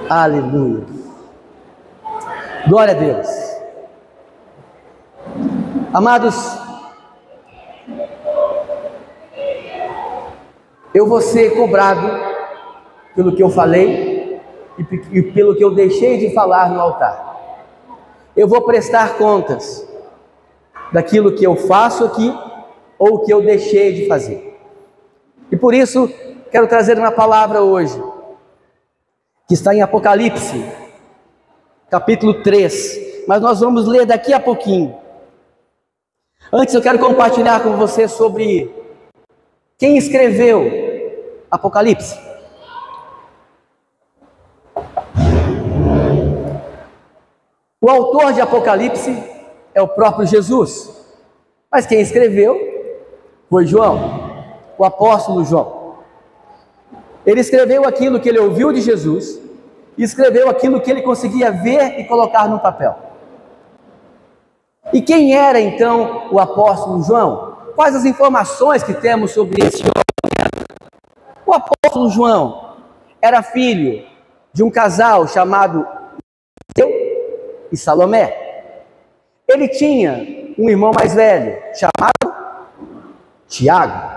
Aleluia. Glória a Deus. Amados, eu vou ser cobrado pelo que eu falei e pelo que eu deixei de falar no altar. Eu vou prestar contas daquilo que eu faço aqui ou que eu deixei de fazer. E por isso, quero trazer uma palavra hoje, que está em Apocalipse, capítulo 3, mas nós vamos ler daqui a pouquinho. Antes eu quero compartilhar com você sobre quem escreveu Apocalipse. O autor de Apocalipse é o próprio Jesus, mas quem escreveu foi João, o apóstolo João. Ele escreveu aquilo que ele ouviu de Jesus e escreveu aquilo que ele conseguia ver e colocar no papel. E quem era então o apóstolo João? Quais as informações que temos sobre esse homem? O apóstolo João era filho de um casal chamado e Salomé. Ele tinha um irmão mais velho chamado Tiago.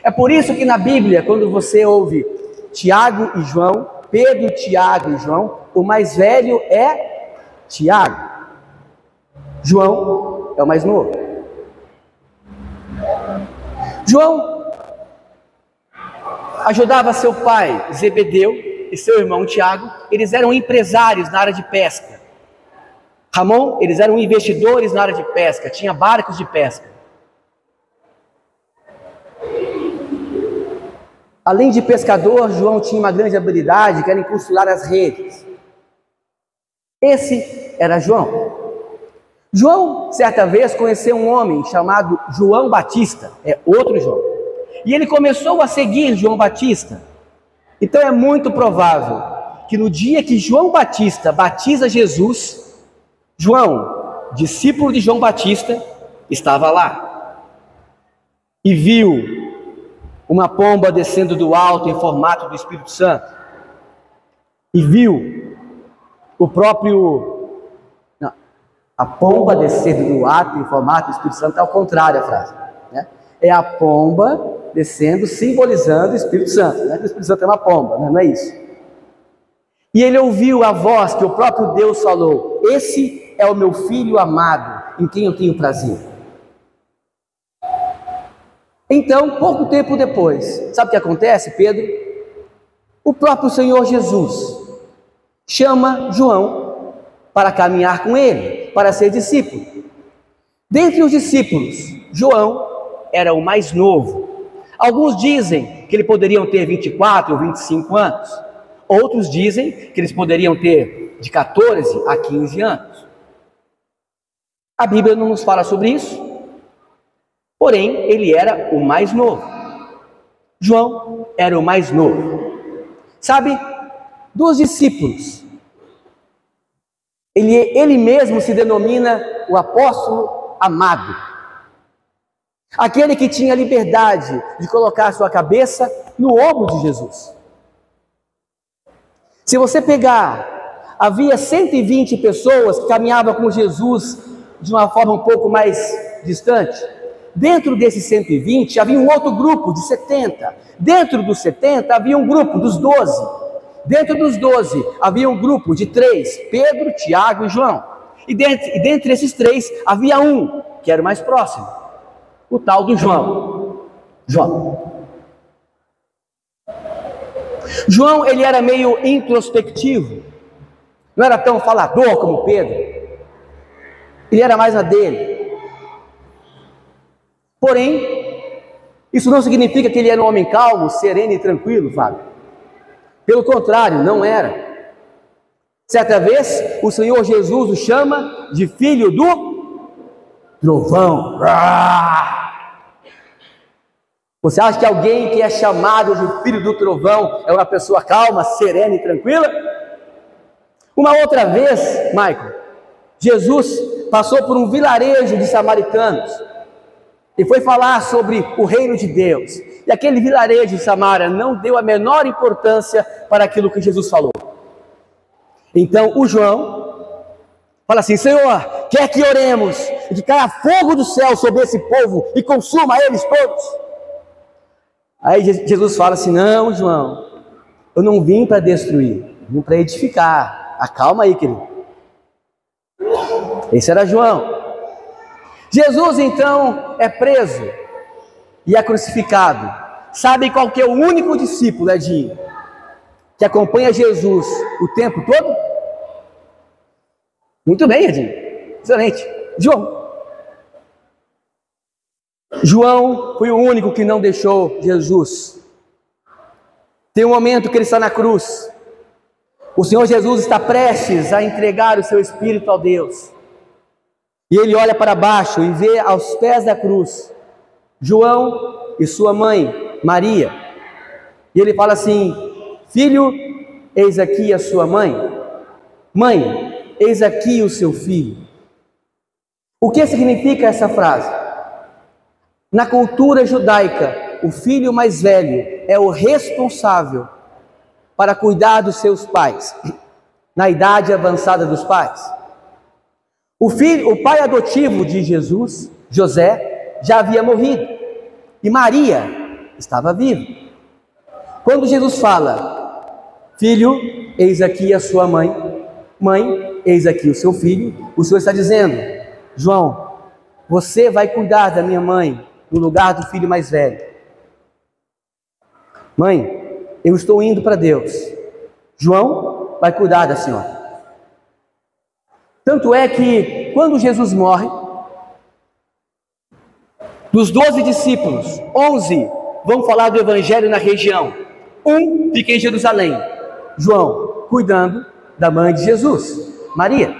É por isso que na Bíblia, quando você ouve Tiago e João, Pedro, Tiago e João, o mais velho é Tiago. João é o mais novo. João ajudava seu pai Zebedeu e seu irmão Tiago. Eles eram empresários na área de pesca. Ramon, eles eram investidores na área de pesca, tinha barcos de pesca. Além de pescador, João tinha uma grande habilidade, que era em costurar as redes. Esse era João. João, certa vez, conheceu um homem chamado João Batista, é outro João. E ele começou a seguir João Batista. Então é muito provável que no dia que João Batista batiza Jesus, João, discípulo de João Batista, estava lá e viu uma pomba descendo do alto em formato do Espírito Santo, e viu a pomba descendo do alto em formato do Espírito Santo, é ao contrário a frase, né? É a pomba descendo, simbolizando o Espírito Santo, né? O Espírito Santo é uma pomba, né? Não é isso. E ele ouviu a voz que o próprio Deus falou: esse é o meu filho amado, em quem eu tenho prazer. Então, pouco tempo depois, sabe o que acontece, Pedro? O próprio Senhor Jesus chama João para caminhar com ele, para ser discípulo. Dentre os discípulos, João era o mais novo. Alguns dizem que ele poderiam ter 24 ou 25 anos. Outros dizem que eles poderiam ter de 14 a 15 anos. A Bíblia não nos fala sobre isso. Porém, ele era o mais novo. João era o mais novo. Sabe, dos discípulos, ele mesmo se denomina o apóstolo amado. Aquele que tinha liberdade de colocar a sua cabeça no ombro de Jesus. Se você pegar, havia 120 pessoas que caminhavam com Jesus de uma forma um pouco mais distante. Dentro desses 120 havia um outro grupo de 70. Dentro dos 70 havia um grupo dos 12. Dentro dos 12 havia um grupo de 3, Pedro, Tiago e João. E dentre esses 3 havia um que era o mais próximo, o tal do João. João, ele era meio introspectivo, não era tão falador como Pedro, ele era mais na dele. Porém, isso não significa que ele era um homem calmo, sereno e tranquilo, Fábio. Pelo contrário, não era. Certa vez, o Senhor Jesus o chama de filho do trovão. Você acha que alguém que é chamado de filho do trovão é uma pessoa calma, serena e tranquila? Uma outra vez, Michael, Jesus passou por um vilarejo de samaritanos e foi falar sobre o reino de Deus. E aquele vilarejo de Samaria não deu a menor importância para aquilo que Jesus falou. Então o João fala assim: Senhor, quer que oremos e que caia fogo do céu sobre esse povo e consuma eles todos? Aí Jesus fala assim: não, João, eu não vim para destruir, vim para edificar. Acalma aí, querido. Esse era João. Jesus então é preso e é crucificado. Sabe qual que é o único discípulo, Edinho, que acompanha Jesus o tempo todo? Muito bem, Edinho, excelente, João. João foi o único que não deixou Jesus. Tem um momento que ele está na cruz. O Senhor Jesus está prestes a entregar o seu espírito ao Deus. E ele olha para baixo e vê aos pés da cruz João e sua mãe, Maria. E ele fala assim: filho, eis aqui a sua mãe. Mãe, eis aqui o seu filho. O que significa essa frase? Na cultura judaica, o filho mais velho é o responsável para cuidar dos seus pais, na idade avançada dos pais. O pai adotivo de Jesus, José, já havia morrido, e Maria estava viva. Quando Jesus fala: filho, eis aqui a sua mãe, mãe, eis aqui o seu filho, o Senhor está dizendo: João, você vai cuidar da minha mãe no lugar do filho mais velho. Mãe, eu estou indo para Deus. João vai cuidar da senhora. Tanto é que, quando Jesus morre, dos 12 discípulos, 11 vão falar do evangelho na região. Um fica em Jerusalém, João, cuidando da mãe de Jesus, Maria.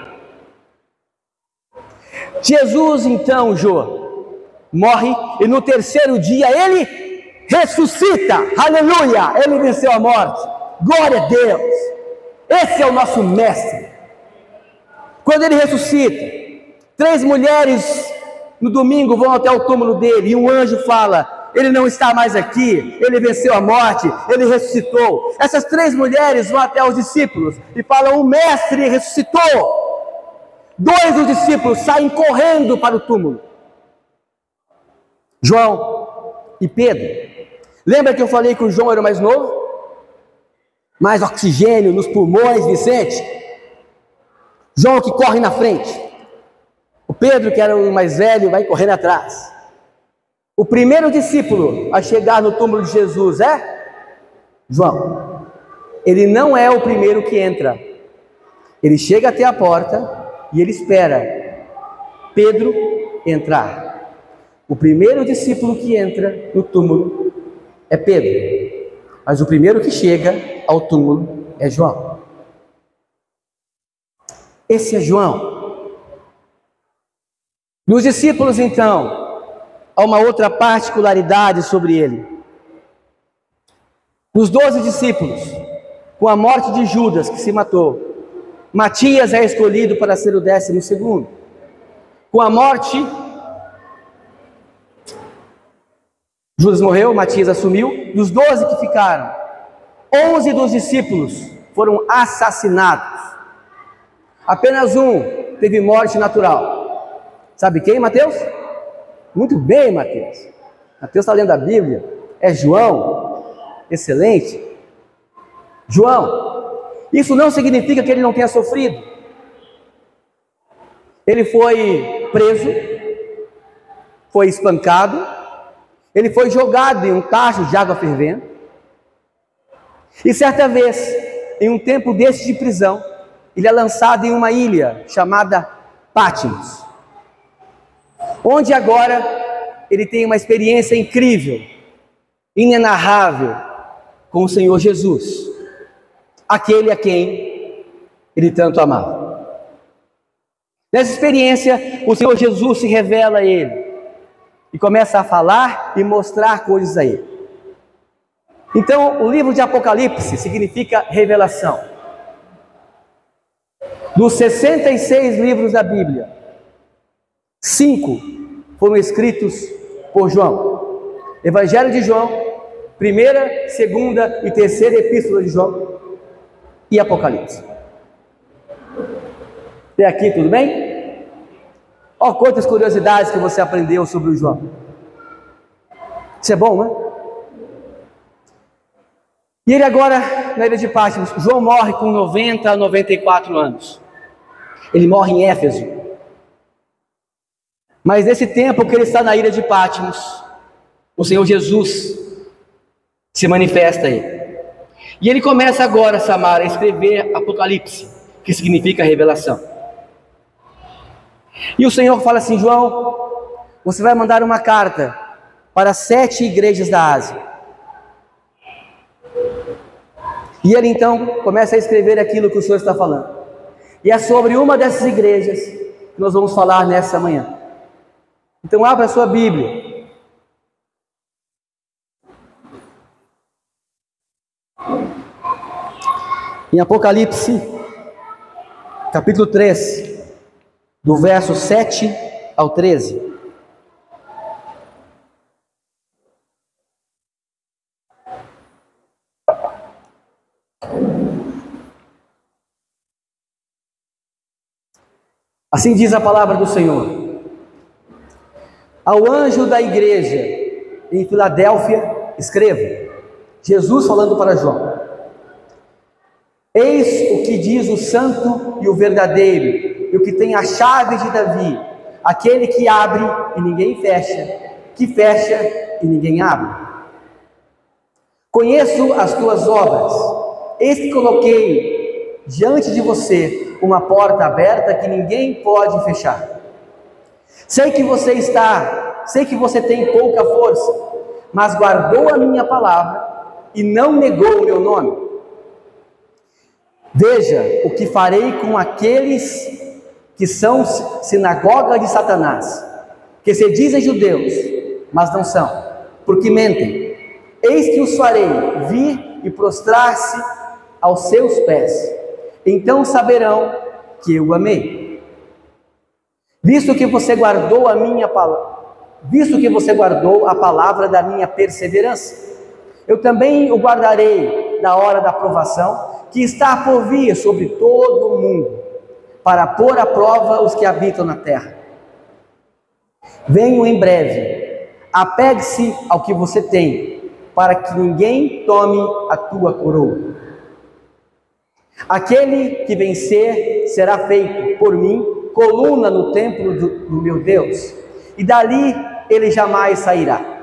Jesus, então, morre, e no terceiro dia ele ressuscita. Aleluia! Ele venceu a morte. Glória a Deus! Esse é o nosso mestre. Quando ele ressuscita, 3 mulheres no domingo vão até o túmulo dele, e um anjo fala: ele não está mais aqui, ele venceu a morte, ele ressuscitou. Essas 3 mulheres vão até os discípulos e falam: o mestre ressuscitou. 2 dos discípulos saem correndo para o túmulo, João e Pedro. Lembra que eu falei que o João era o mais novo? Mais oxigênio nos pulmões, Vicente. João que corre na frente. O Pedro, que era o mais velho, vai correndo atrás. O primeiro discípulo a chegar no túmulo de Jesus é João. Ele não é o primeiro que entra. Ele chega até a porta e ele espera Pedro entrar. O primeiro discípulo que entra no túmulo é Pedro, mas o primeiro que chega ao túmulo é João. Esse é João. Nos discípulos, então, há uma outra particularidade sobre ele. Dos 12 discípulos, com a morte de Judas, que se matou, Matias é escolhido para ser o 12º. Com a morte, Judas morreu, Matias assumiu. Dos 12 que ficaram, 11 dos discípulos foram assassinados. Apenas um teve morte natural. Sabe quem, Mateus? Muito bem, Mateus. Mateus está lendo a Bíblia. É João. Excelente. João. Isso não significa que ele não tenha sofrido. Ele foi preso, foi espancado, ele foi jogado em um tacho de água fervendo. E certa vez, em um tempo desse de prisão, ele é lançado em uma ilha chamada Patmos, onde agora ele tem uma experiência incrível, inenarrável, com o Senhor Jesus, aquele a quem ele tanto amava. Nessa experiência, o Senhor Jesus se revela a ele e começa a falar e mostrar coisas a ele. Então, o livro de Apocalipse significa revelação. Dos 66 livros da Bíblia, 5 foram escritos por João. Evangelho de João, 1ª, 2ª e 3ª Epístola de João e Apocalipse. Até aqui, tudo bem? Ó, quantas curiosidades que você aprendeu sobre o João. Isso é bom, né? E ele agora, na ilha de Patmos, João morre com 90 a 94 anos. Ele morre em Éfeso. Mas nesse tempo que ele está na ilha de Patmos, o Senhor Jesus se manifesta a ele. E ele começa agora, Samara, a escrever Apocalipse, que significa revelação. E o Senhor fala assim: João, você vai mandar uma carta para 7 igrejas da Ásia. E ele então começa a escrever aquilo que o Senhor está falando. E é sobre uma dessas igrejas que nós vamos falar nessa manhã. Então abra a sua Bíblia. Em Apocalipse, capítulo 3, do verso 7 ao 13. Assim diz a palavra do Senhor. Ao anjo da igreja em Filadélfia, escreva, Jesus falando para João: eis o que diz o santo e o verdadeiro, e o que tem a chave de Davi, aquele que abre e ninguém fecha, que fecha e ninguém abre. Conheço as tuas obras, eis que coloquei diante de você uma porta aberta que ninguém pode fechar. Sei que você tem pouca força, mas guardou a minha palavra e não negou o meu nome. Veja o que farei com aqueles que são sinagoga de Satanás, que se dizem judeus, mas não são, porque mentem. Eis que os farei vir e prostrar-se aos seus pés. Então saberão que eu amei. Visto que você guardou a minha palavra, visto que você guardou a palavra da minha perseverança, eu também o guardarei da hora da provação, que está por vir sobre todo o mundo, para pôr à prova os que habitam na terra. Venho em breve, apegue-se ao que você tem, para que ninguém tome a tua coroa. Aquele que vencer será feito por mim coluna no templo do meu Deus, e dali ele jamais sairá.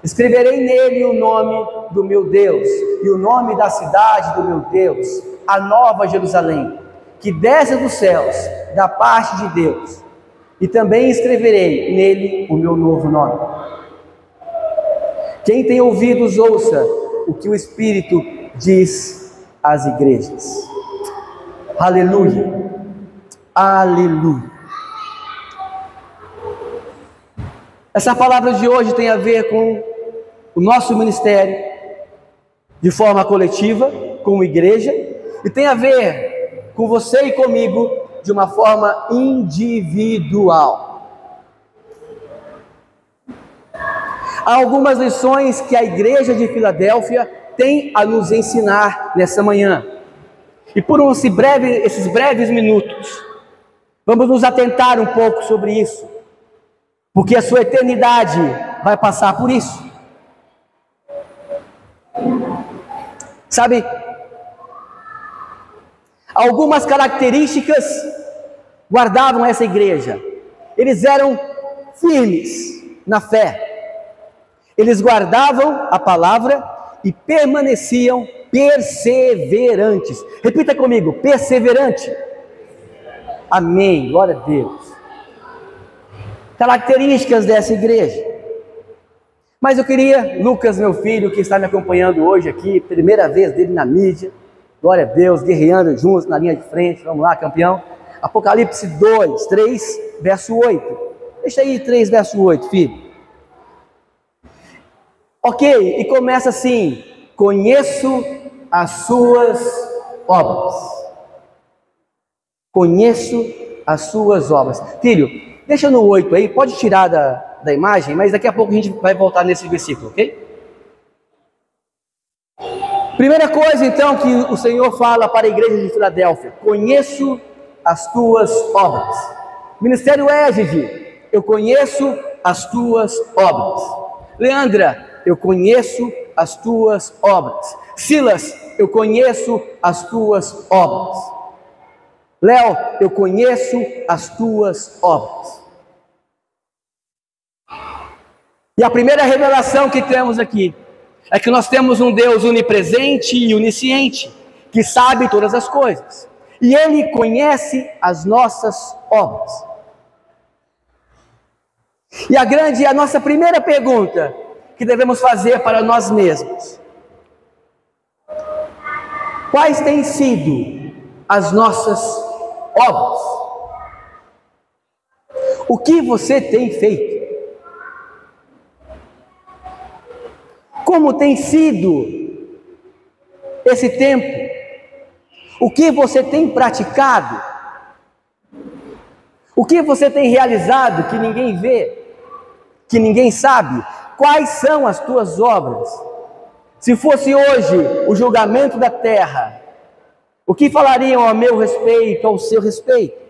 Escreverei nele o nome do meu Deus e o nome da cidade do meu Deus, a nova Jerusalém, que desce dos céus da parte de Deus, e também escreverei nele o meu novo nome. Quem tem ouvidos, ouça o que o Espírito diz às igrejas. Aleluia, aleluia. Essa palavra de hoje tem a ver com o nosso ministério, de forma coletiva, como igreja, e tem a ver com você e comigo, de uma forma individual. Há algumas lições que a igreja de Filadélfia tem a nos ensinar nessa manhã. E por esses breves minutos, vamos nos atentar um pouco sobre isso, porque a sua eternidade vai passar por isso. Sabe, algumas características guardavam essa igreja. Eles eram firmes na fé, eles guardavam a palavra e permaneciam perseverantes. Repita comigo: perseverante. Amém, glória a Deus. Características dessa igreja. Mas eu queria, Lucas, meu filho, que está me acompanhando hoje aqui, primeira vez dele na mídia, glória a Deus, guerreando juntos na linha de frente, vamos lá, campeão. Apocalipse 2, 3, verso 8. Deixa aí 3, verso 8, filho. Ok, e começa assim: conheço as suas obras. Conheço as suas obras. Filho, deixa no 8 aí, pode tirar da imagem, mas daqui a pouco a gente vai voltar nesse versículo, ok? Primeira coisa então que o Senhor fala para a igreja de Filadélfia: conheço as tuas obras. Ministério Égide, eu conheço as tuas obras. Leandra, eu conheço as tuas obras. Silas, eu conheço as tuas obras. Léo, eu conheço as tuas obras. E a primeira revelação que temos aqui é que nós temos um Deus onipresente e onisciente, que sabe todas as coisas. E Ele conhece as nossas obras. E a nossa primeira pergunta que devemos fazer para nós mesmos: quais têm sido as nossas obras? O que você tem feito? Como tem sido esse tempo? O que você tem praticado? O que você tem realizado que ninguém vê, que ninguém sabe? Quais são as tuas obras? Se fosse hoje o julgamento da terra, o que falariam a meu respeito, ao seu respeito?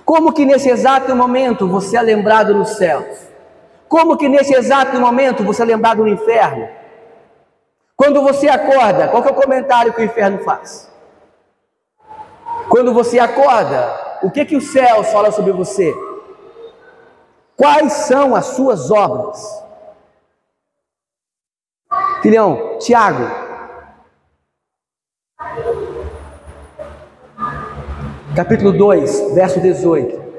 Como que nesse exato momento você é lembrado nos céus? Como que nesse exato momento você é lembrado no inferno? Quando você acorda, qual que é o comentário que o inferno faz? Quando você acorda, o que que os céus falam sobre você? Quais são as suas obras? Filhão, Tiago, capítulo 2, verso 18.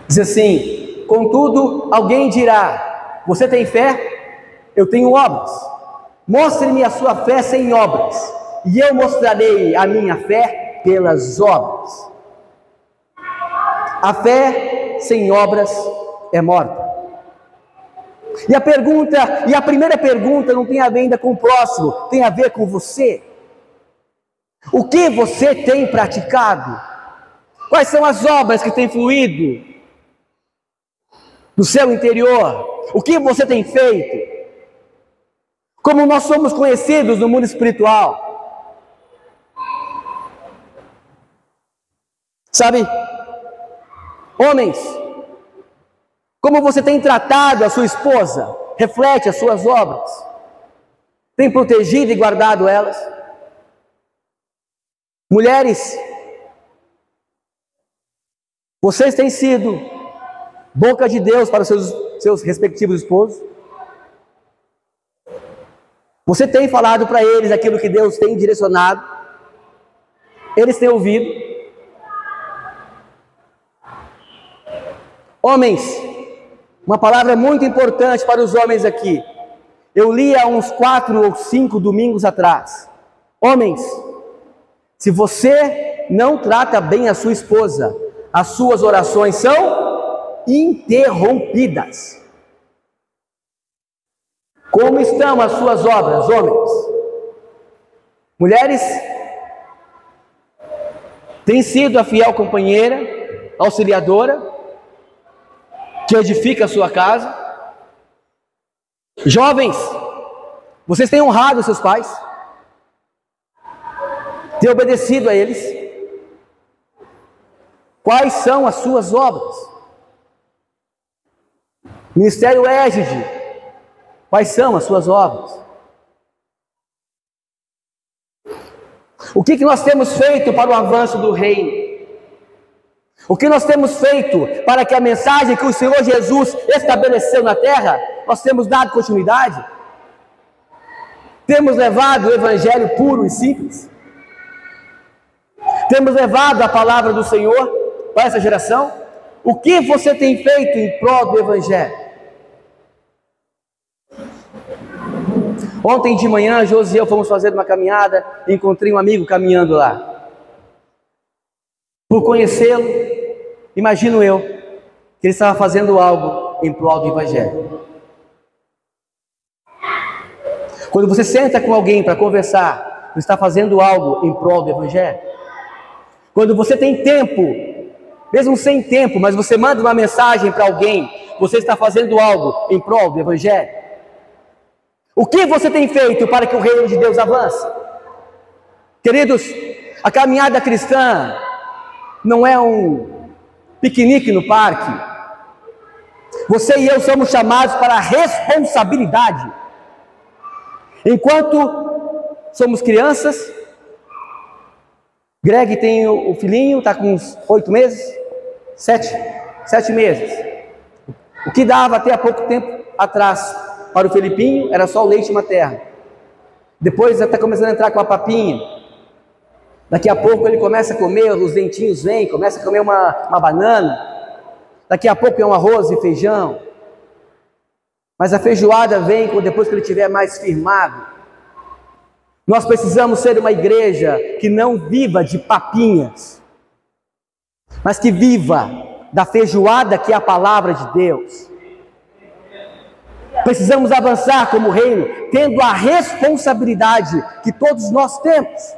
Diz assim: contudo, alguém dirá: você tem fé? Eu tenho obras. Mostre-me a sua fé sem obras, e eu mostrarei a minha fé pelas obras. A fé sem obras é morta. E a primeira pergunta não tem a ver ainda com o próximo, tem a ver com você. O que você tem praticado? Quais são as obras que têm fluído no seu interior? O que você tem feito? Como nós somos conhecidos no mundo espiritual? Sabe? Homens, como você tem tratado a sua esposa? Reflete as suas obras. Tem protegido e guardado elas? Mulheres, vocês têm sido boca de Deus para os seus respectivos esposos? Você tem falado para eles aquilo que Deus tem direcionado? Eles têm ouvido? Homens, uma palavra muito importante para os homens aqui. Eu li há uns 4 ou 5 domingos atrás. Homens, se você não trata bem a sua esposa, as suas orações são interrompidas. Como estão as suas obras, homens? Mulheres, tem sido a fiel companheira, auxiliadora, que edifica a sua casa? Jovens, vocês têm honrado seus pais? Têm obedecido a eles? Quais são as suas obras? Ministério Égide, quais são as suas obras? O que nós temos feito para o avanço do reino? O que nós temos feito para que a mensagem que o Senhor Jesus estabeleceu na terra, nós temos dado continuidade? Temos levado o evangelho puro e simples? Temos levado a palavra do Senhor para essa geração? O que você tem feito em prol do evangelho? Ontem de manhã, Josi e eu fomos fazer uma caminhada e encontrei um amigo caminhando lá. Por conhecê-lo, imagino eu que ele estava fazendo algo em prol do evangelho. Quando você senta com alguém para conversar, você está fazendo algo em prol do evangelho. Quando você tem tempo, mesmo sem tempo, mas você manda uma mensagem para alguém, você está fazendo algo em prol do evangelho. O que você tem feito para que o reino de Deus avance? Queridos, a caminhada cristã não é um piquenique no parque. Você e eu somos chamados para a responsabilidade. Enquanto somos crianças, Greg tem o filhinho, está com uns 8 meses, 7 meses. O que dava até há pouco tempo atrás para o Felipinho era só o leite materno. Depois está começando a entrar com a papinha. Daqui a pouco ele começa a comer, os dentinhos vêm, começa a comer uma banana. Daqui a pouco é um arroz e feijão. Mas a feijoada vem depois que ele estiver mais firmado. Nós precisamos ser uma igreja que não viva de papinhas, mas que viva da feijoada que é a palavra de Deus. Precisamos avançar como reino, tendo a responsabilidade que todos nós temos,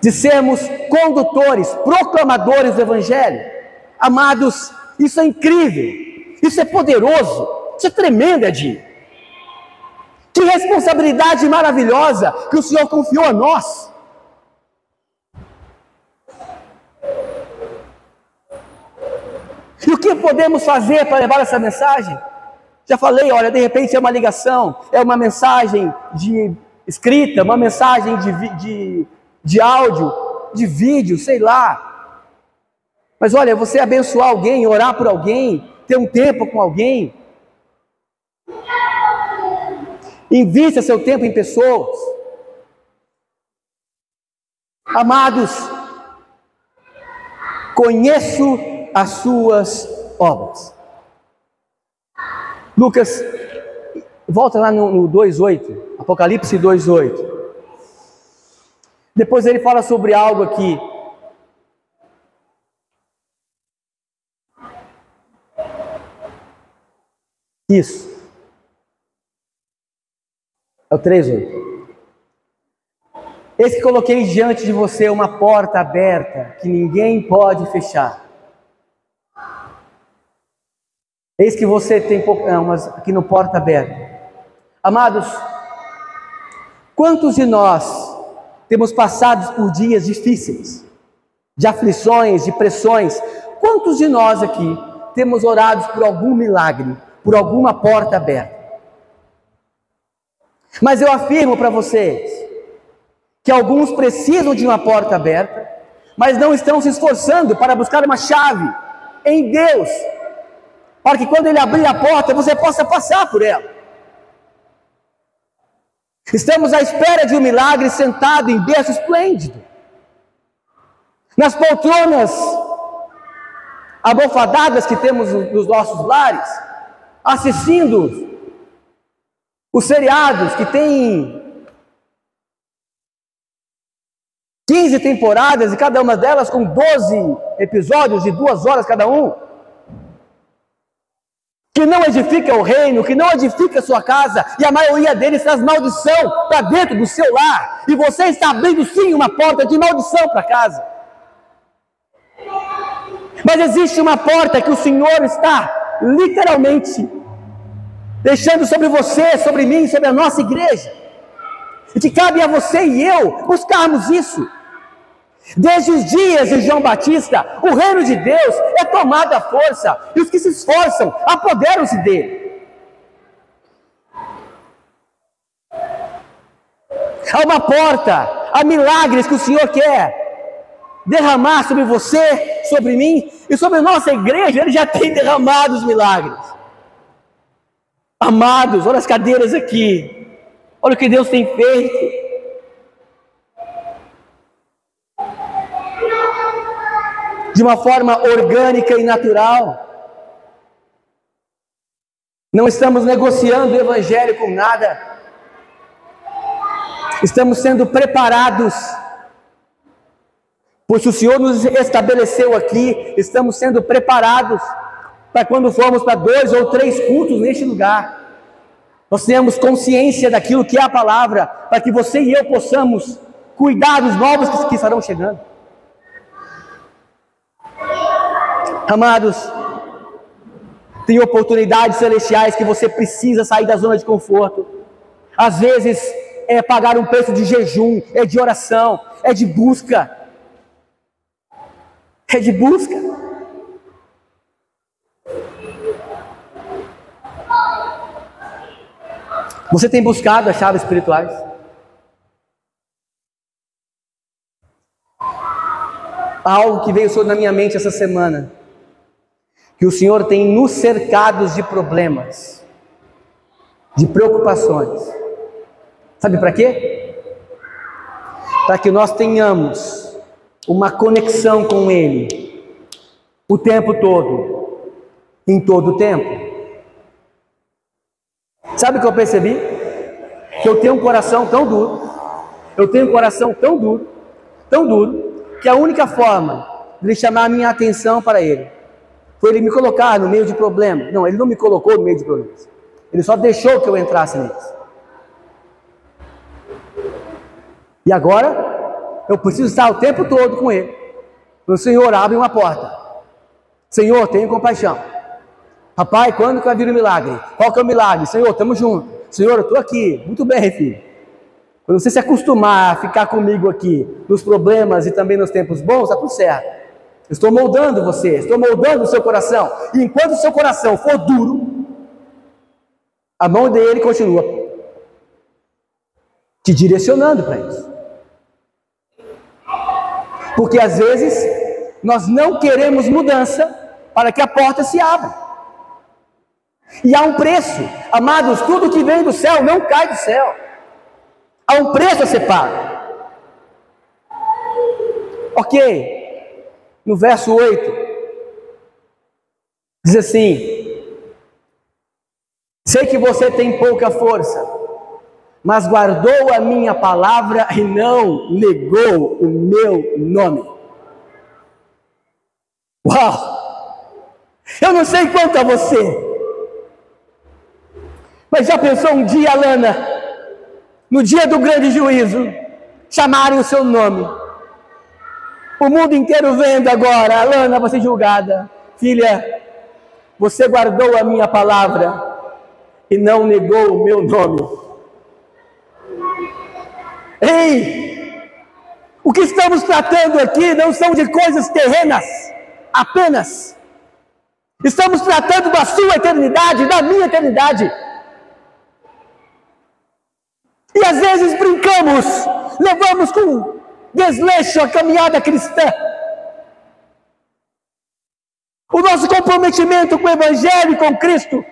de sermos condutores, proclamadores do Evangelho. Amados, isso é incrível, isso é poderoso, isso é tremendo, Edir. Que responsabilidade maravilhosa que o Senhor confiou a nós. E o que podemos fazer para levar essa mensagem? Já falei, olha, de repente é uma ligação, é uma mensagem de escrita, uma mensagem de áudio, de vídeo, sei lá. Mas olha, você abençoar alguém, orar por alguém, ter um tempo com alguém. Invista seu tempo em pessoas. Amados, conheço as suas obras. Lucas, volta lá no 2:8, Apocalipse 2:8. Depois ele fala sobre algo aqui. Isso. É o 3:8. Eis que coloquei diante de você uma porta aberta, que ninguém pode fechar. Eis que você tem pouco, não, mas aqui no porta aberta. Amados, quantos de nós temos passado por dias difíceis, de aflições, de pressões? Quantos de nós aqui temos orado por algum milagre, por alguma porta aberta? Mas eu afirmo para vocês que alguns precisam de uma porta aberta, mas não estão se esforçando para buscar uma chave em Deus, para que quando Ele abrir a porta, você possa passar por ela. Estamos à espera de um milagre sentado em berço esplêndido, nas poltronas abofadadas que temos nos nossos lares, assistindo os seriados que têm 15 temporadas e cada uma delas com 12 episódios de 2 horas cada um, que não edifica o reino, que não edifica a sua casa, e a maioria deles traz maldição para dentro do seu lar, e você está abrindo sim uma porta de maldição para casa. Mas existe uma porta que o Senhor está literalmente deixando sobre você, sobre mim, sobre a nossa igreja, e que cabe a você e eu buscarmos isso. Desde os dias de João Batista, o reino de Deus é tomado à força, e os que se esforçam apoderam-se dele. Há uma porta, há milagres que o Senhor quer derramar sobre você, sobre mim e sobre a nossa igreja. Ele já tem derramado os milagres. Amados, olha as cadeiras aqui, olha o que Deus tem feito. De uma forma orgânica e natural. Não estamos negociando o Evangelho com nada. Estamos sendo preparados. Pois se o Senhor nos estabeleceu aqui, estamos sendo preparados para quando formos para 2 ou 3 cultos neste lugar, nós tenhamos consciência daquilo que é a palavra, para que você e eu possamos cuidar dos novos que estarão chegando. Amados, tem oportunidades celestiais que você precisa sair da zona de conforto. Às vezes é pagar um preço de jejum, é de oração, é de busca. É de busca. Você tem buscado as chaves espirituais? Algo que veio na minha mente essa semana, que o Senhor tem nos cercados de problemas, de preocupações. Sabe para quê? Para que nós tenhamos uma conexão com Ele o tempo todo, em todo o tempo. Sabe o que eu percebi? Que eu tenho um coração tão duro, tão duro, que a única forma de ele chamar a minha atenção para Ele foi Ele me colocar no meio de problemas. Não, Ele não me colocou no meio de problemas. Ele só deixou que eu entrasse neles. E agora, eu preciso estar o tempo todo com Ele. O Senhor abre uma porta. Senhor, tenha compaixão. Papai, quando que vai vir o milagre? Qual que é o milagre? Senhor, estamos juntos. Senhor, eu estou aqui. Muito bem, filho. Quando você se acostumar a ficar comigo aqui, nos problemas e também nos tempos bons, está tudo certo. Eu estou moldando você, estou moldando o seu coração. E enquanto o seu coração for duro, a mão dele continua te direcionando para isso. Porque às vezes nós não queremos mudança para que a porta se abra. E há um preço, amados, tudo que vem do céu não cai do céu. Há um preço a ser pago. Ok, no verso 8, diz assim: sei que você tem pouca força, mas guardou a minha palavra e não negou o meu nome. Uau! Eu não sei quanto a você, mas já pensou um dia, Alana, no dia do grande juízo, chamarem o seu nome? O mundo inteiro vendo agora, Alana, você julgada. Filha, você guardou a minha palavra e não negou o meu nome. Ei, o que estamos tratando aqui não são de coisas terrenas apenas. Estamos tratando da sua eternidade, da minha eternidade. E às vezes brincamos, levamos com desleixo a caminhada cristã. O nosso comprometimento com o Evangelho e com Cristo.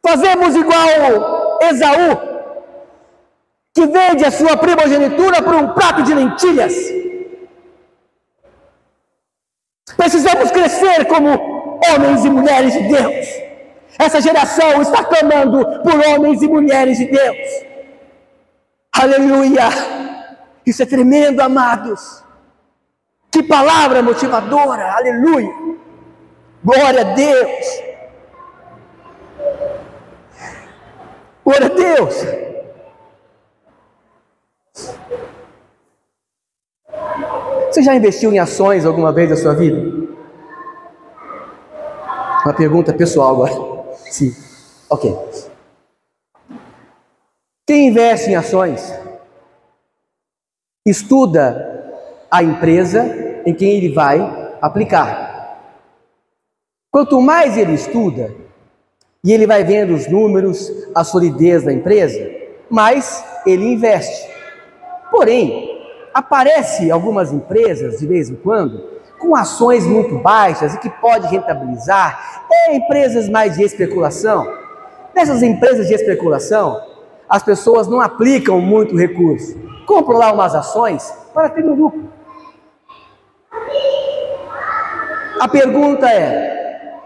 Fazemos igual Esaú, que vende a sua primogenitura por um prato de lentilhas. Precisamos crescer como homens e mulheres de Deus. Essa geração está clamando por homens e mulheres de Deus. Aleluia! Isso é tremendo, amados. Que palavra motivadora! Aleluia! Glória a Deus! Glória a Deus! Você já investiu em ações alguma vez na sua vida? Uma pergunta pessoal agora. Sim. Ok. Quem investe em ações estuda a empresa em quem ele vai aplicar. Quanto mais ele estuda e ele vai vendo os números, a solidez da empresa, mais ele investe. Porém, aparece algumas empresas de vez em quando com ações muito baixas e que pode rentabilizar, empresas mais de especulação. Nessas empresas de especulação, as pessoas não aplicam muito recurso, compram lá umas ações para ter um lucro. A pergunta é: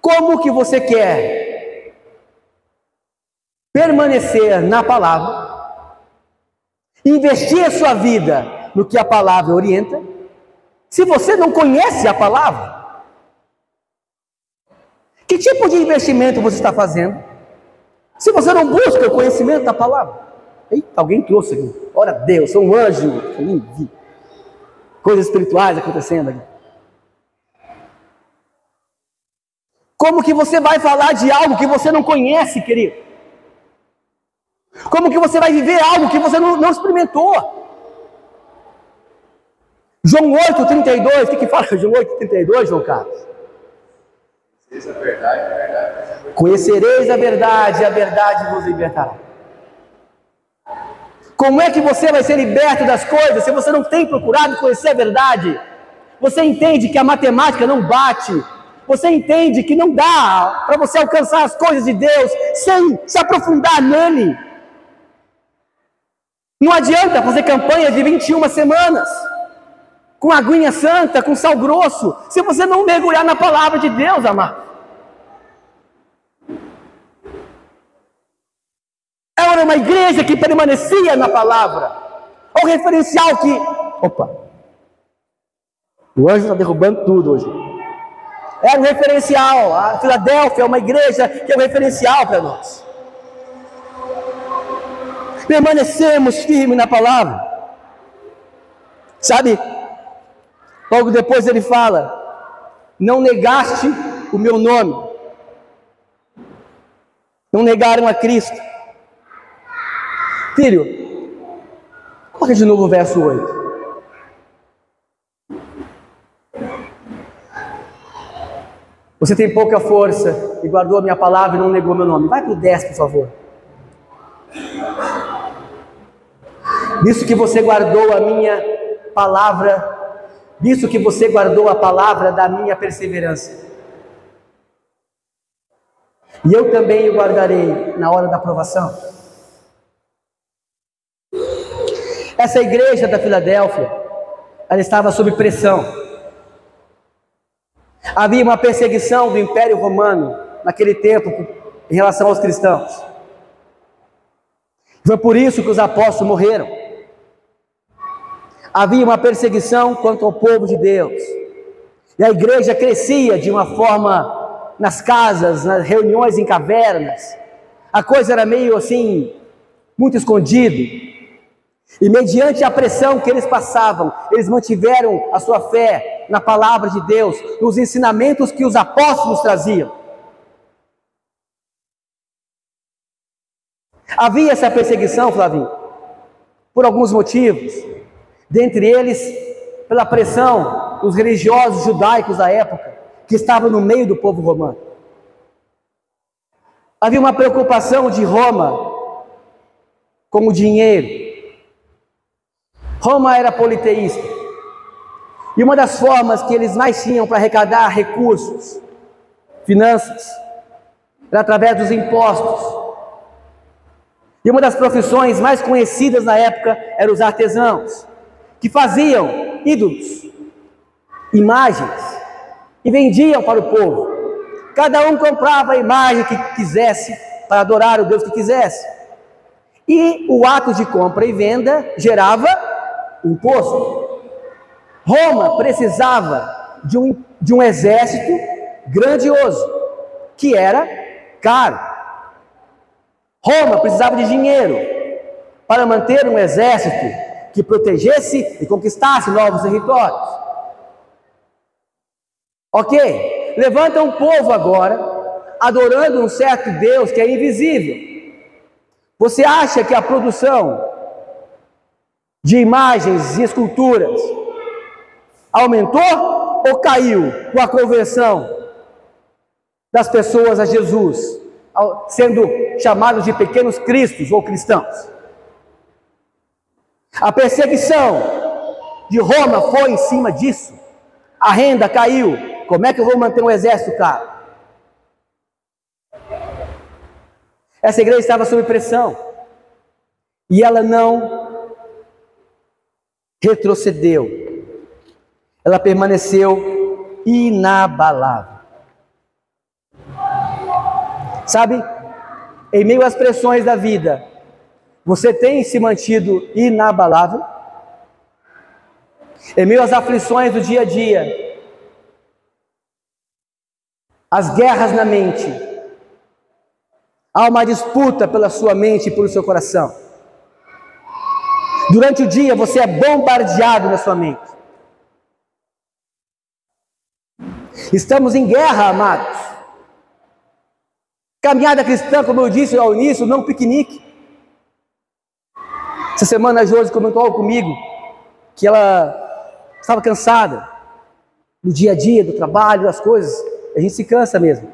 como que você quer permanecer na palavra, investir a sua vida no que a palavra orienta, se você não conhece a palavra? Que tipo de investimento você está fazendo se você não busca o conhecimento da palavra? Eita, alguém trouxe aqui. Ora Deus, sou um anjo. Eu nem vi. Coisas espirituais acontecendo aqui. Como que você vai falar de algo que você não conhece, querido? Como que você vai viver algo que você não experimentou? João 8,32, o que fala João 8,32, João Carlos? Conhecereis a verdade, e a verdade vos libertará. Como é que você vai ser liberto das coisas se você não tem procurado conhecer a verdade? Você entende que a matemática não bate. Você entende que não dá para você alcançar as coisas de Deus sem se aprofundar nele. Não adianta fazer campanha de 21 semanas com aguinha santa, com sal grosso, se você não mergulhar na palavra de Deus, amado. Era uma igreja que permanecia na palavra. O referencial que... Opa! O anjo está derrubando tudo hoje. Era um referencial. A Filadélfia é uma igreja que é um referencial para nós. Permanecemos firmes na palavra. Sabe? Logo depois ele fala: não negaste o meu nome. Não negaram a Cristo. Filho, coloca de novo o verso 8. Você tem pouca força e guardou a minha palavra e não negou meu nome. Vai para o 10, por favor. Visto que você guardou a minha palavra, visto que você guardou a palavra da minha perseverança, e eu também o guardarei na hora da provação. Essa igreja da Filadélfia, ela estava sob pressão. Havia uma perseguição do Império Romano naquele tempo em relação aos cristãos. Foi por isso que os apóstolos morreram. Havia uma perseguição quanto ao povo de Deus. E a igreja crescia de uma forma nas casas, nas reuniões em cavernas. A coisa era meio assim, muito escondido. E mediante a pressão que eles passavam, eles mantiveram a sua fé na palavra de Deus, nos ensinamentos que os apóstolos traziam. Havia essa perseguição, Flavinho, por alguns motivos. Dentre eles, pela pressão dos religiosos judaicos da época, que estavam no meio do povo romano. Havia uma preocupação de Roma com o dinheiro. Roma era politeísta. E uma das formas que eles mais tinham para arrecadar recursos, finanças, era através dos impostos. E uma das profissões mais conhecidas na época eram os artesãos, que faziam ídolos, imagens, e vendiam para o povo. Cada um comprava a imagem que quisesse, para adorar o Deus que quisesse. E o ato de compra e venda gerava imposto. Roma precisava de um exército grandioso, que era caro. Roma precisava de dinheiro para manter um exército que protegesse e conquistasse novos territórios. Ok, levanta um povo agora, adorando um certo Deus que é invisível. Você acha que a produção de imagens e esculturas aumentou ou caiu com a conversão das pessoas a Jesus, sendo chamados de pequenos cristos ou cristãos? A perseguição de Roma foi em cima disso. A renda caiu. Como é que eu vou manter um exército caro? Essa igreja estava sob pressão. E ela não retrocedeu. Ela permaneceu inabalável. Sabe, em meio às pressões da vida, você tem se mantido inabalável? Em meio às aflições do dia a dia, as guerras na mente, há uma disputa pela sua mente e pelo seu coração. Durante o dia você é bombardeado na sua mente. Estamos em guerra, amados. Caminhada cristã, como eu disse ao início, não piquenique. Essa semana a Josi comentou algo comigo, que ela estava cansada do dia a dia, do trabalho, das coisas. A gente se cansa mesmo.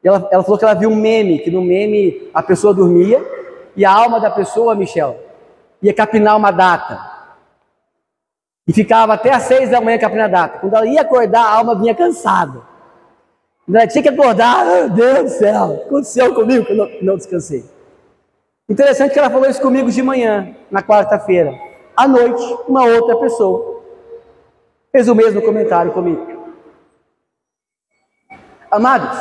E ela falou que ela viu um meme, que no meme a pessoa dormia e a alma da pessoa, Michel, ia capinar uma data. E ficava até às 6 da manhã capinando a data. Quando ela ia acordar, a alma vinha cansada. Ela tinha que acordar, meu Deus do céu, aconteceu comigo que eu não descansei. Interessante que ela falou isso comigo de manhã, na quarta-feira. À noite, uma outra pessoa fez o mesmo comentário comigo. Amados,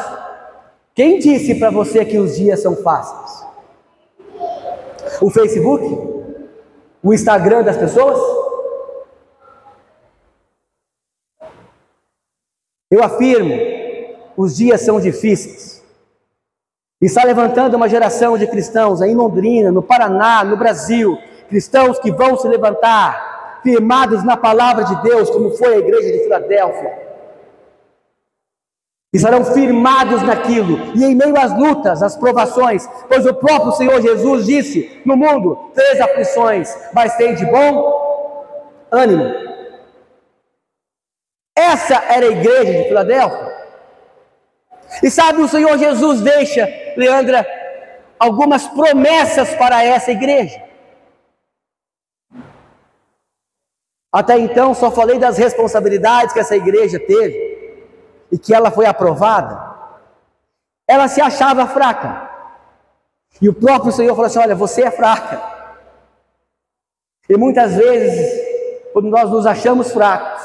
quem disse para você que os dias são fáceis? O Facebook? O Instagram das pessoas? Eu afirmo, os dias são difíceis. E está levantando uma geração de cristãos aí em Londrina, no Paraná, no Brasil, cristãos que vão se levantar, firmados na palavra de Deus, como foi a igreja de Filadélfia. Estarão firmados naquilo, e em meio às lutas, às provações, pois o próprio Senhor Jesus disse, no mundo, 3 aflições, mas tem de bom ânimo. Essa era a igreja de Filadélfia. E sabe, o Senhor Jesus deixa, Leandra, algumas promessas para essa igreja. Até então, só falei das responsabilidades que essa igreja teve e que ela foi aprovada. Ela se achava fraca. E o próprio Senhor falou assim: olha, você é fraca. E muitas vezes, quando nós nos achamos fracos,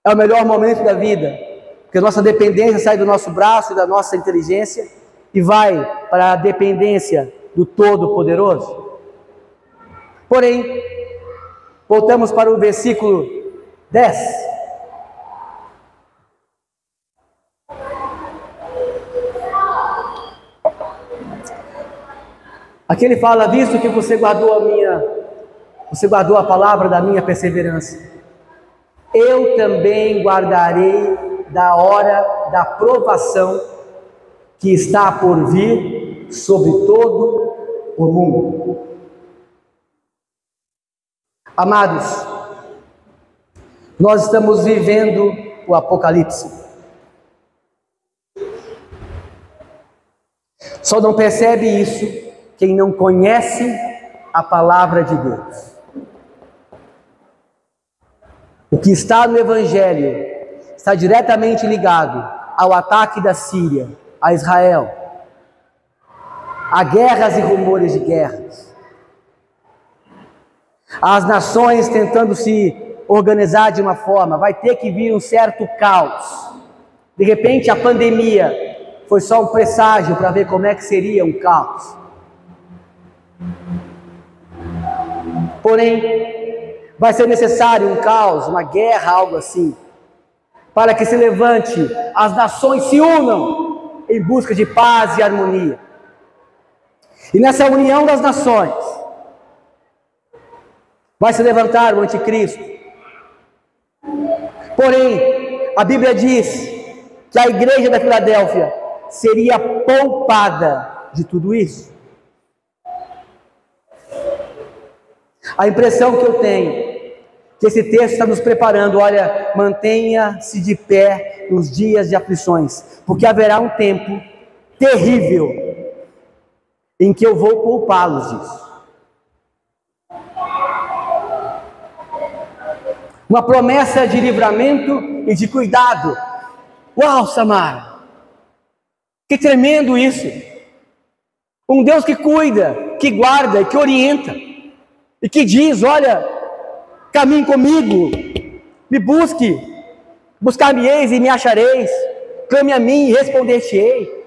é o melhor momento da vida, porque a nossa dependência sai do nosso braço e da nossa inteligência e vai para a dependência do Todo-Poderoso. Porém, voltamos para o versículo 10. Aqui ele fala: visto que você guardou a palavra da minha perseverança, eu também guardarei da hora da provação que está por vir sobre todo o mundo. Amados, nós estamos vivendo o Apocalipse. Só não percebe isso quem não conhece a palavra de Deus. O que está no Evangelho está diretamente ligado ao ataque da Síria a Israel, a guerras e rumores de guerras, as nações tentando se organizar de uma forma. Vai ter que vir um certo caos. De repente a pandemia foi só um presságio para ver como é que seria um caos. Porém, vai ser necessário um caos, uma guerra, algo assim, para que se levante, as nações se unam em busca de paz e harmonia. E nessa união das nações, vai se levantar o anticristo. Porém, a Bíblia diz que a igreja da Filadélfia seria poupada de tudo isso. A impressão que eu tenho, que esse texto está nos preparando: olha, mantenha-se de pé nos dias de aflições, porque haverá um tempo terrível em que eu vou poupá-los disso. Uma promessa de livramento e de cuidado. Uau, Samara! Que tremendo isso! Um Deus que cuida, que guarda e que orienta. E que diz: olha, caminhe comigo, me busque, buscar-me-eis e me achareis, clame a mim e responder-te-ei.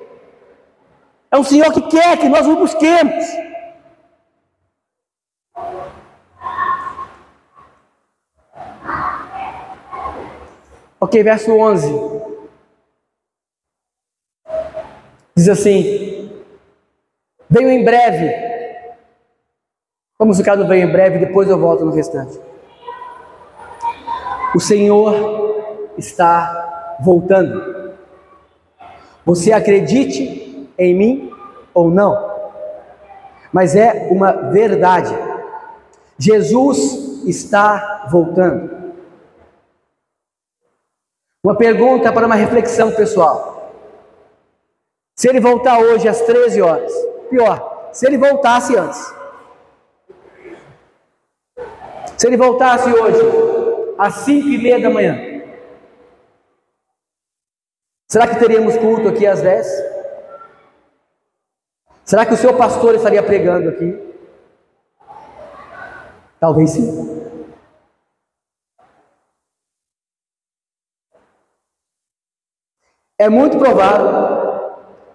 É um Senhor que quer que nós o busquemos. Ok, verso 11. Diz assim: venho em breve. Vamos ficar no venho em breve, depois eu volto no restante. O Senhor está voltando. Você acredite em mim ou não, mas é uma verdade. Jesus está voltando. Uma pergunta para uma reflexão pessoal: se ele voltar hoje às 13 horas, pior, se ele voltasse antes, se ele voltasse hoje às 5:30 da manhã, será que teríamos culto aqui às 10? Será que o seu pastor estaria pregando aqui? Talvez sim. É muito provável,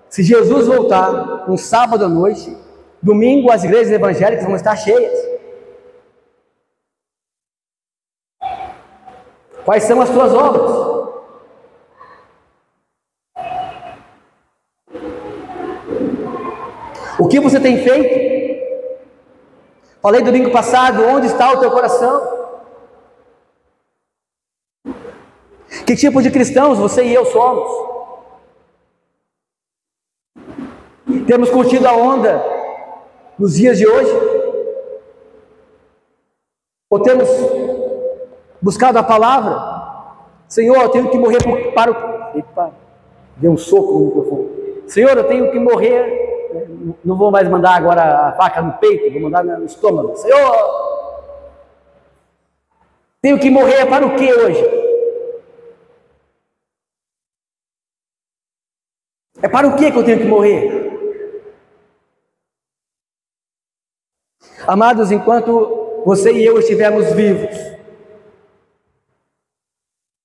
se Jesus voltar um sábado à noite, domingo as igrejas evangélicas vão estar cheias. Quais são as suas obras? O que você tem feito? Falei domingo passado, onde está o teu coração? Que tipo de cristãos você e eu somos? Temos curtido a onda nos dias de hoje? Ou temos buscado a palavra? Senhor, eu tenho que morrer para o... Epa, deu um soco no microfone. Senhor, eu tenho que morrer... Não vou mais mandar agora a faca no peito, vou mandar no estômago. Senhor, tenho que morrer para o que hoje? É para o que eu tenho que morrer? Amados, enquanto você e eu estivermos vivos,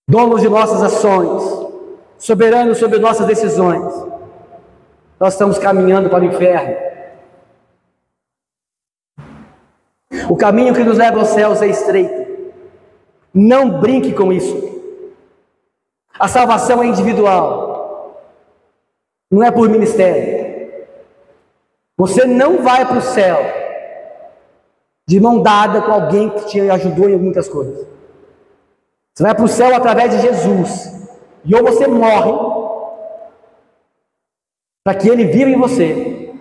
donos de nossas ações, soberanos sobre nossas decisões, nós estamos caminhando para o inferno. O caminho que nos leva aos céus é estreito. Não brinque com isso. A salvação é individual, não é por ministério. Você não vai para o céu de mão dada com alguém que te ajudou em muitas coisas. Você vai para o céu através de Jesus. E ou você morre para que Ele viva em você,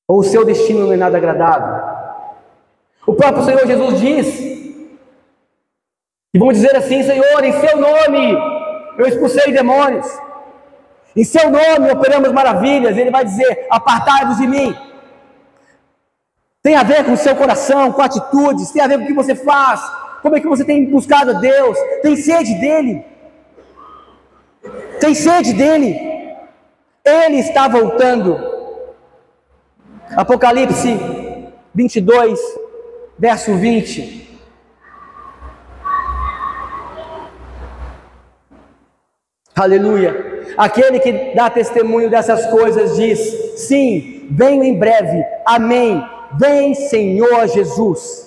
ou o seu destino não é nada agradável. O próprio Senhor Jesus diz, e vamos dizer assim: Senhor, em seu nome eu expulsei demônios, em seu nome operamos maravilhas. Ele vai dizer: apartai-vos de mim. Tem a ver com o seu coração, com atitudes, tem a ver com o que você faz, como é que você tem buscado a Deus, tem sede dEle. Tem sede dEle. Ele está voltando. Apocalipse 22, verso 20. Aleluia. Aquele que dá testemunho dessas coisas diz: sim, venho em breve. Amém. Vem, Senhor Jesus.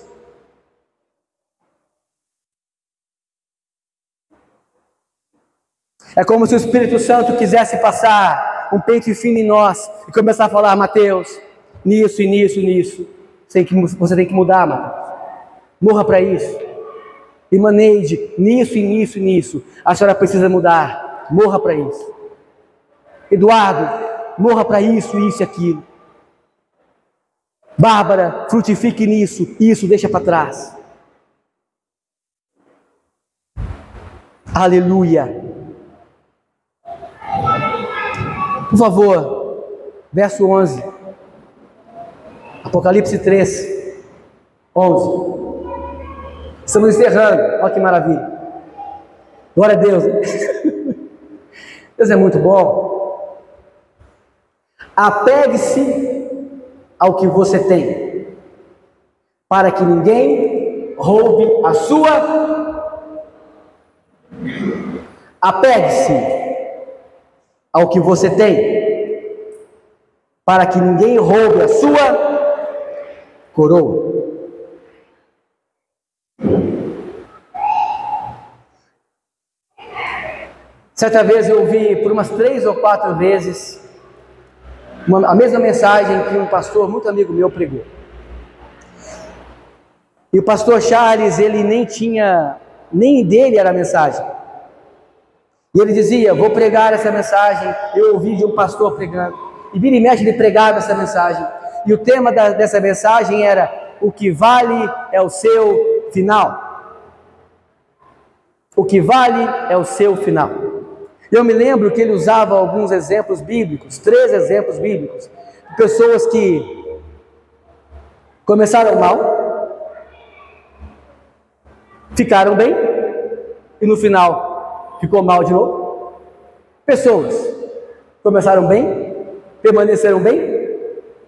É como se o Espírito Santo quisesse passar um pente fino em nós e começar a falar: Mateus, nisso e nisso e nisso, você tem que mudar, Mateus. Morra para isso. Imaneide, nisso e nisso e nisso, a senhora precisa mudar. Morra para isso. Eduardo, morra para isso, isso e aquilo. Bárbara, frutifique nisso, isso deixa para trás. Aleluia. Por favor, verso 11, Apocalipse 3, 11. Estamos encerrando, olha que maravilha. Glória a Deus. Deus é muito bom. Apegue-se ao que você tem, para que ninguém roube a sua. Apegue-se ao que você tem, para que ninguém roube a sua coroa. Certa vez eu ouvi por umas 3 ou 4 vezes a mesma mensagem que um pastor muito amigo meu pregou. E o pastor Charles, ele nem dele era a mensagem. E ele dizia: vou pregar essa mensagem. Eu ouvi de um pastor pregando, e vira e mexe ele pregava essa mensagem, e o tema dessa mensagem era: o que vale é o seu final. O que vale é o seu final. Eu me lembro que ele usava alguns exemplos bíblicos, 3 exemplos bíblicos, de pessoas que começaram mal, ficaram bem, e no final ficou mal de novo. Pessoas começaram bem, permaneceram bem,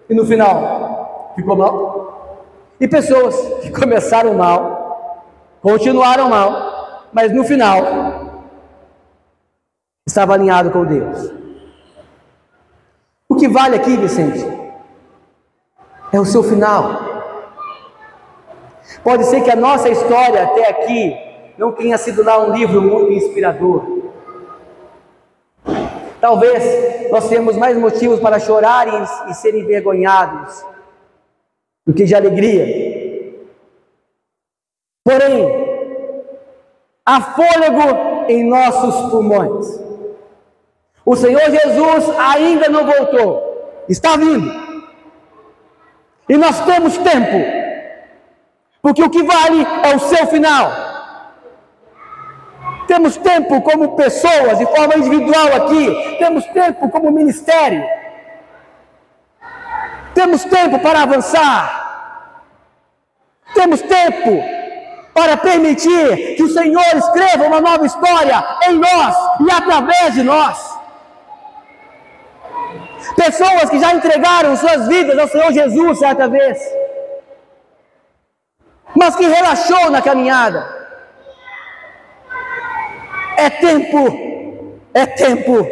e no final ficou mal. E pessoas que começaram mal, continuaram mal, mas no final estava alinhado com Deus. O que vale aqui, Vicente, é o seu final. Pode ser que a nossa história até aqui não tenha sido lá um livro muito inspirador. Talvez nós tenhamos mais motivos para chorar e ser envergonhados do que de alegria. Porém, há fôlego em nossos pulmões. O Senhor Jesus ainda não voltou, está vindo. E nós temos tempo, porque o que vale é o seu final. Temos tempo como pessoas, de forma individual aqui, temos tempo como ministério, temos tempo para avançar, temos tempo para permitir que o Senhor escreva uma nova história em nós e através de nós. Pessoas que já entregaram suas vidas ao Senhor Jesus certa vez, mas que relaxou na caminhada. É tempo, é tempo,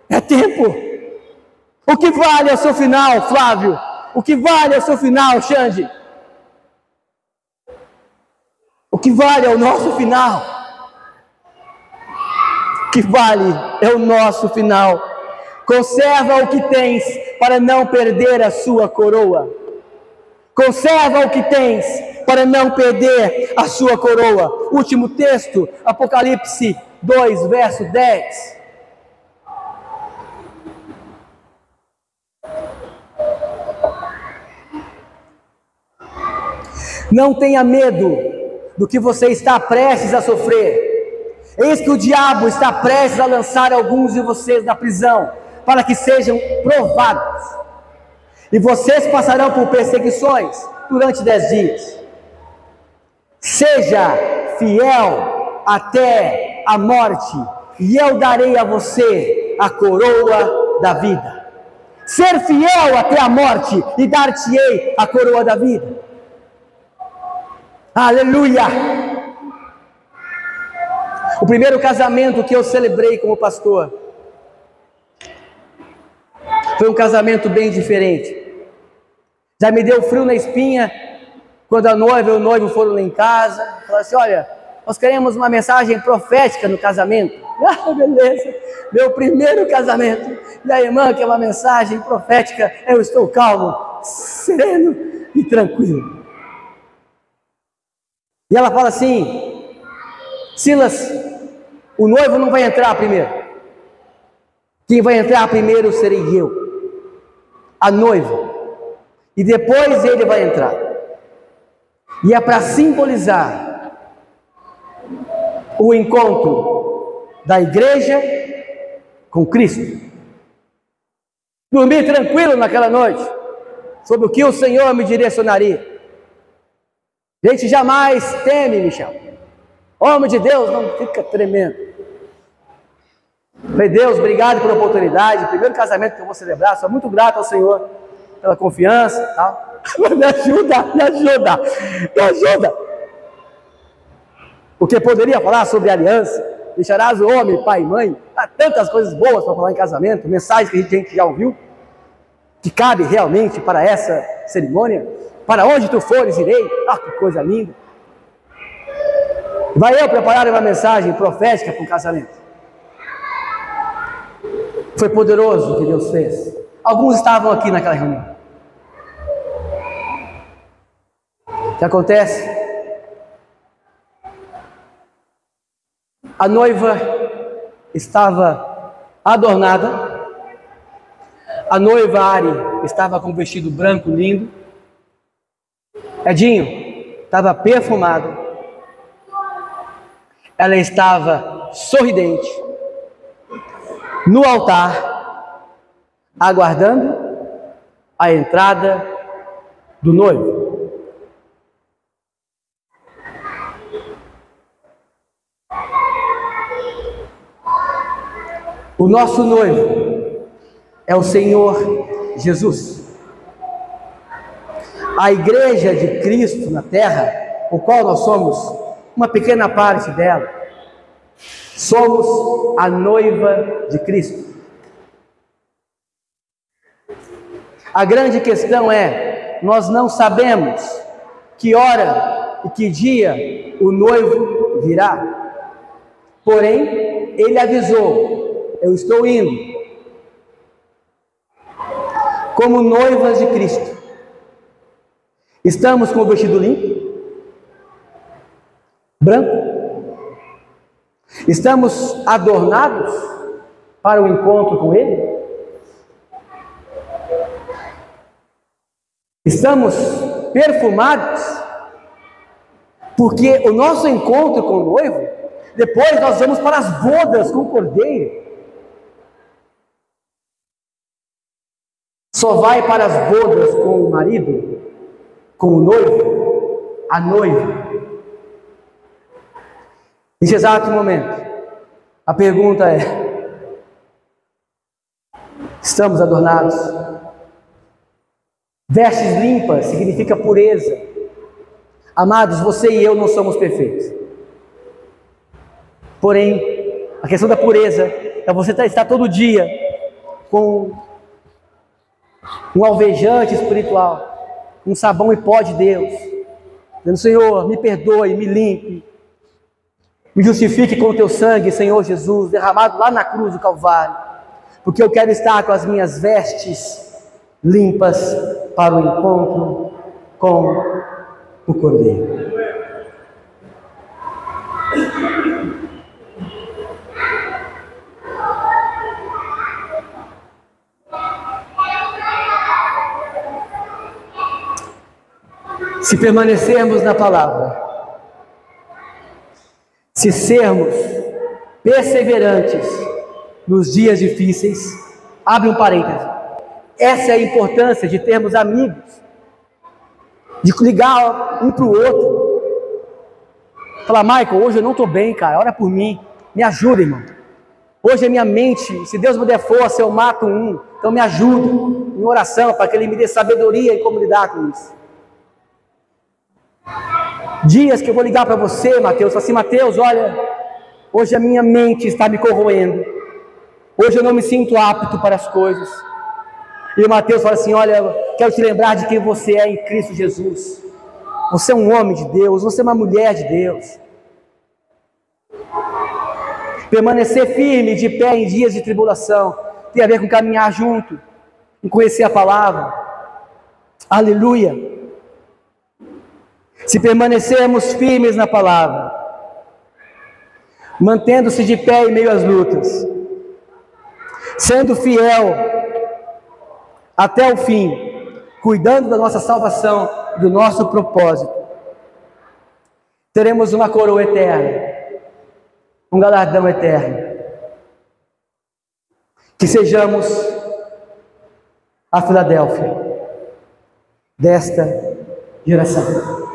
é tempo. O que vale é o seu final, Flávio? O que vale é o seu final, Xande? O que vale é o nosso final. O que vale é o nosso final. Conserva o que tens para não perder a sua coroa. Conserva o que tens para não perder a sua coroa. Último texto, Apocalipse 2, verso 10. Não tenha medo do que você está prestes a sofrer. Eis que o diabo está prestes a lançar alguns de vocês na prisão, para que sejam provados. E vocês passarão por perseguições durante 10 dias. Seja fiel até a morte, e eu darei a você a coroa da vida. Ser fiel até a morte, e dar-te-ei a coroa da vida. Aleluia! O primeiro casamento que eu celebrei como pastor foi um casamento bem diferente. Já me deu frio na espinha quando a noiva e o noivo foram lá em casa. Falaram assim: olha, nós queremos uma mensagem profética no casamento. Ah, beleza, meu primeiro casamento. E a irmã quer uma mensagem profética. Eu estou calmo, sereno e tranquilo. E ela fala assim: Silas, o noivo não vai entrar primeiro. Quem vai entrar primeiro serei eu, a noiva. E depois ele vai entrar. E é para simbolizar o encontro da igreja com Cristo. Dormi tranquilo naquela noite, sobre o que o Senhor me direcionaria. Gente jamais teme, Michel. Homem de Deus não fica tremendo. Falei: Deus, obrigado pela oportunidade. Primeiro casamento que eu vou celebrar. Sou muito grato ao Senhor pela confiança e tal. Me ajuda, me ajuda, me ajuda. Porque poderia falar sobre aliança. Deixarás o homem, pai e mãe. Há tantas coisas boas para falar em casamento. Mensagens que a gente já ouviu, que cabe realmente para essa cerimônia. Para onde tu fores, irei. Ah, que coisa linda. Vai eu preparar uma mensagem profética para o casamento. Foi poderoso o que Deus fez. Alguns estavam aqui naquela reunião. O que acontece? A noiva estava adornada, a noiva Ari estava com um vestido branco lindo, Edinho estava perfumada, ela estava sorridente, no altar, aguardando a entrada do noivo. O nosso noivo é o Senhor Jesus. A igreja de Cristo na terra, o qual nós somos uma pequena parte dela, somos a noiva de Cristo. A grande questão é, nós não sabemos que hora e que dia o noivo virá. Porém, ele avisou, eu estou indo. Como noivas de Cristo, estamos com o vestido limpo, branco, estamos adornados para o encontro com Ele, estamos perfumados, porque o nosso encontro com o noivo, depois nós vamos para as bodas com o Cordeiro. Só vai para as bodas com o marido, com o noivo, a noiva. Nesse exato momento, a pergunta é: estamos adornados? Vestes limpas significa pureza. Amados, você e eu não somos perfeitos. Porém, a questão da pureza é você estar todo dia com um alvejante espiritual, um sabão e pó de Deus, dizendo: Senhor, me perdoe, me limpe, me justifique com o teu sangue, Senhor Jesus, derramado lá na cruz do Calvário, porque eu quero estar com as minhas vestes limpas para o encontro com o Cordeiro. Se permanecermos na palavra, se sermos perseverantes nos dias difíceis, abre um parêntese, essa é a importância de termos amigos, de ligar um para o outro, falar: Michael, hoje eu não estou bem, cara, ora por mim, me ajuda, irmão, hoje a minha mente, se Deus me der força, eu mato um, então me ajuda em oração, para que Ele me dê sabedoria em como lidar com isso. Dias que eu vou ligar para você, Mateus, falar assim: Mateus, olha, hoje a minha mente está me corroendo, hoje eu não me sinto apto para as coisas. E o Mateus fala assim: olha, quero te lembrar de quem você é em Cristo Jesus. Você é um homem de Deus, você é uma mulher de Deus. Permanecer firme, de pé em dias de tribulação, tem a ver com caminhar junto, com conhecer a palavra. Aleluia! Se permanecermos firmes na palavra, mantendo-se de pé em meio às lutas, sendo fiel até o fim, cuidando da nossa salvação, do nosso propósito, teremos uma coroa eterna, um galardão eterno. Que sejamos a Filadélfia desta geração.